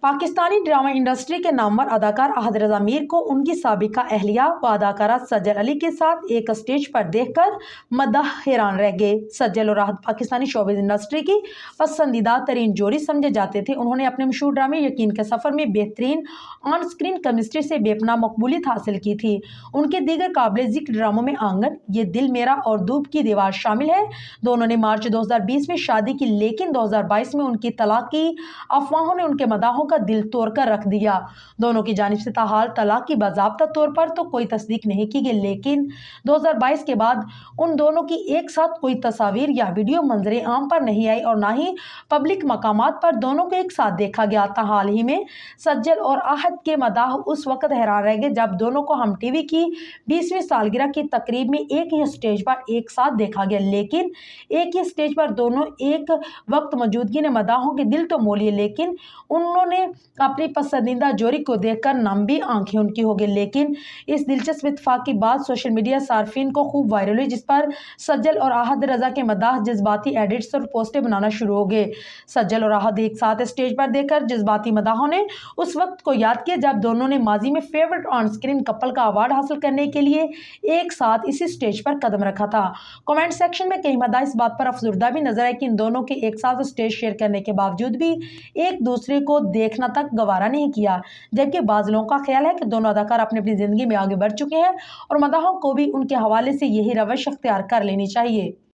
Pakistani drama industry کے نامور اداکار احد رضا میر کو ان کی سابقہ اہلیہ و اداکارہ سجل علی کے ساتھ ایک اسٹیج پر دیکھ کر مداح حیران رہ گئے۔ سجل اور احد پاکستانی شوبز انڈسٹری کی پسندیدہ ترین جوڑی سمجھے جاتے تھے۔ انہوں نے اپنے مشہور ڈرامے یقین کے سفر میں بہترین آن اسکرین کیمسٹری سے بے پناہ مقبولیت حاصل کی تھی۔ ان کے دیگر قابل ذکر ڈراموں میں آنگن، یہ دل میرا اور دھوپ کی دیوار شامل ہے۔ دونوں نے مارچ 2020 میں شادی کی، لیکن 2022 میں ان کی طلاق کی افواہوں نے ان کے مداحوں کا دل توڑ کر رکھ دیا۔ دونوں کی جانب سے تاحال طلاق کی باضابطہ طور پر تو کوئی تصدیق نہیں کی گئی، لیکن 2022 کے بعد ان دونوں کی ایک ساتھ کوئی تصاویر یا ویڈیو منظر عام پر نہیں آئی اور نہ ہی پبلک مقامات پر دونوں کو ایک ساتھ دیکھا گیا۔ تاحال ہی میں سجل اور احد کے مداح اس وقت حیران رہ گئے جب دونوں کو ہم ٹی وی کی 20ویں سالگرہ کی تقریب میں ایک ہی اسٹیج پر ایک ساتھ دیکھا گیا، لیکن ایک ہی اسٹیج پر دونوں ایک وقت موجودگی نے مداحوں کے دل تو مو لیے، لیکن انہوں نے اپنی پسندیدہ جوڑی کو دیکھ کر نم بھی آنکھیں ان کی ہو گئی۔ لیکن اس دلچسپ اتفاق کی بات سوشل میڈیا صارفین کو خوب وائرل ہوئی، جس پر سجل اور احد رضا کے مداح جذباتی ایڈٹس اور پوسٹیں بنانا شروع ہو گئے۔ سجل اور احد ایک ساتھ اسٹیج پر دیکھ کر جذباتی مداحوں نے اس وقت کو یاد کیا جب دونوں نے ماضی میں فیورٹ آن اسکرین کپل کا ایوارڈ حاصل کرنے کے لیے ایک ساتھ اسی اسٹیج پر قدم رکھا تھا۔ کمنٹ سیکشن میں کئی مداح اس بات پر افسردہ بھی نظر آئے کہ ان دونوں کے ایک ساتھ اسٹیج شیئر کرنے کے باوجود بھی ایک دوسرے کو دیکھنا تک گوارا نہیں کیا، جبکہ بعض لوگوں کا خیال ہے کہ دونوں اداکار اپنی زندگی میں آگے بڑھ چکے ہیں اور مداحوں کو بھی ان کے حوالے سے یہی روش اختیار کر لینی چاہیے۔